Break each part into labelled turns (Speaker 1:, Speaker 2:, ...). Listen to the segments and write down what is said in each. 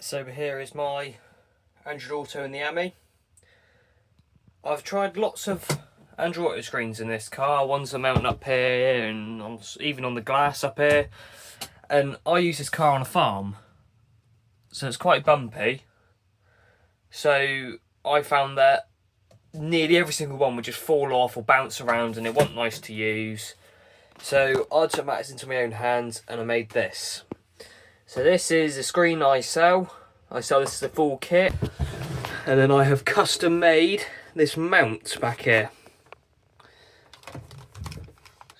Speaker 1: So here is my Android Auto in the Ami. I've tried lots of Android Auto screens in this car. Ones are mounted up here and even on the glass up here. And I use this car on a farm, so it's quite bumpy. So I found that nearly every single one would just fall off or bounce around and it wasn't nice to use. So I took matters into my own hands and I made this. So this is the screen I sell. I sell this as a full kit. And then I have custom made this mount back here.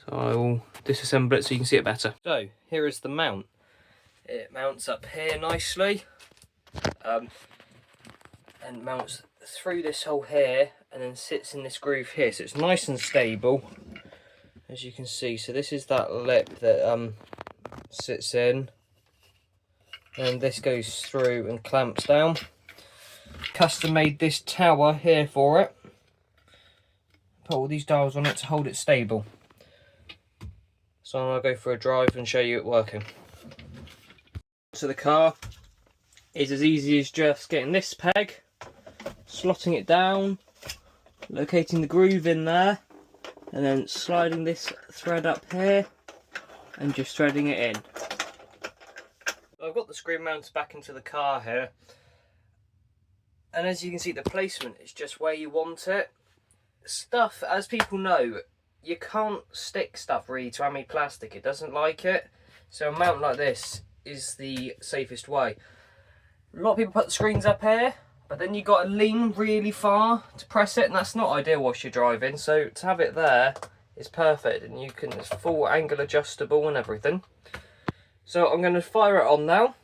Speaker 1: So I will disassemble it so you can see it better. So here is the mount. It mounts up here nicely. And mounts through this hole here and then sits in this groove here. So it's nice and stable, as you can see. So this is that lip that sits in. And this goes through and clamps down. Custom made this tower here for it. Put all these dials on it to hold it stable. So I'll go for a drive and show you it working. So the car is as easy as just getting this peg, slotting it down, locating the groove in there, and then sliding this thread up here and just threading it in. I've got the screen mounted back into the car here, and as you can see, the placement is just where you want it. Stuff, as people know, you can't stick stuff really to Ami plastic, it doesn't like it. So a mount like this is the safest way. A lot of people put the screens up here, but then you've got to lean really far to press it, and that's not ideal whilst you're driving. So to have it there is perfect, and you can, it's full angle adjustable and everything. So I'm going to fire it on now.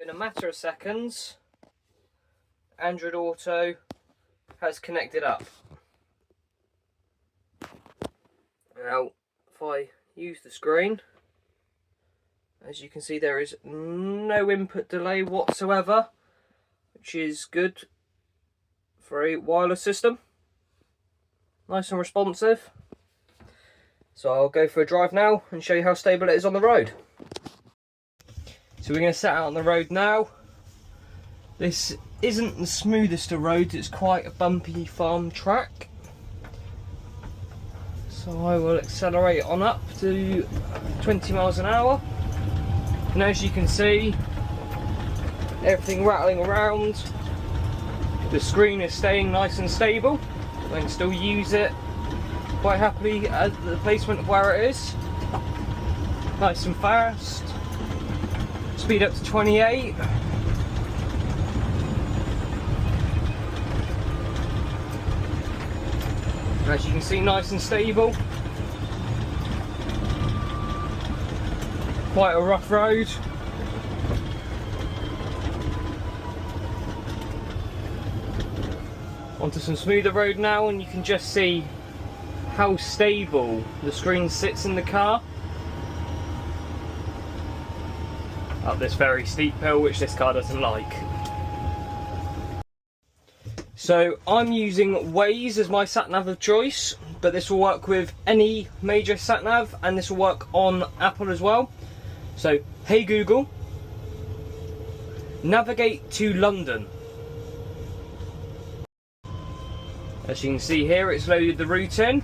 Speaker 1: In a matter of seconds, Android Auto has connected up. Now, if I use the screen, as you can see, there is no input delay whatsoever, which is good for a wireless system. Nice and responsive. So I'll go for a drive now and show you how stable it is on the road. So we're going to set out on the road now. This isn't the smoothest of roads, it's quite a bumpy farm track. So I will accelerate on up to 20 miles an hour. And as you can see, everything rattling around. The screen is staying nice and stable. I can still use it quite happily at the placement of where it is. Nice and fast. Speed up to 28. As you can see, nice and stable. Quite a rough road. Onto some smoother road now, and you can just see how stable the screen sits in the car. Up this very steep hill, which this car doesn't like. So I'm using Waze as my sat-nav of choice, but this will work with any major sat-nav, and this will work on Apple as well. So, hey Google, navigate to London. As you can see here, it's loaded the route in.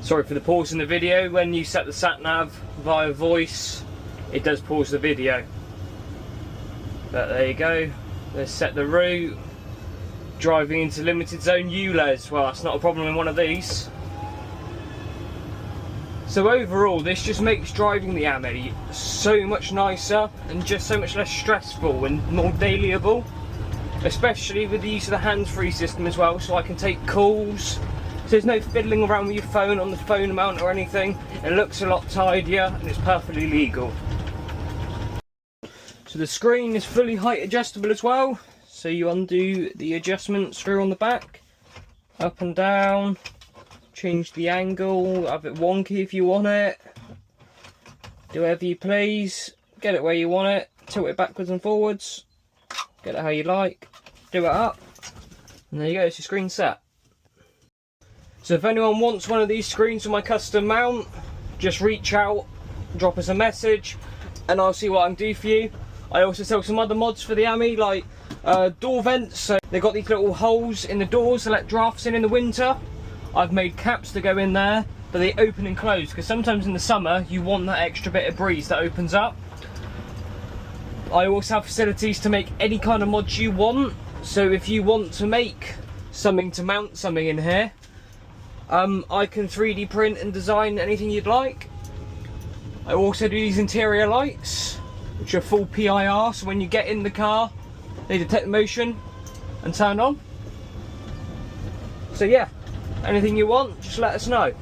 Speaker 1: Sorry for the pause in the video. When you set the sat-nav via voice, it does pause the video. But there you go. Let's set the route. Driving into limited zone ULEZ. Well, that's not a problem in one of these. So overall, this just makes driving the Ami so much nicer and just so much less stressful and more dailyable. Especially with the use of the hands-free system as well, so I can take calls. So there's no fiddling around with your phone on the phone mount or anything. It looks a lot tidier and it's perfectly legal. So the screen is fully height adjustable as well. So you undo the adjustment screw on the back, up and down, change the angle, have it wonky if you want it. Do whatever you please, get it where you want it, tilt it backwards and forwards, get it how you like, do it up, And there you go, it's your screen set. So if anyone wants one of these screens for my custom mount, just reach out, drop us a message, and I'll see what I can do for you. I also sell some other mods for the Ami, like door vents. So they've got these little holes in the doors to let drafts in the winter. I've made caps to go in there, but they open and close, because sometimes in the summer you want that extra bit of breeze that opens up. I also have facilities to make any kind of mods you want. So if you want to make something to mount something in here, I can 3D print and design anything you'd like. I also do these interior lights, which are full PIR, so when you get in the car, they detect the motion and turn on. So yeah, anything you want, just let us know.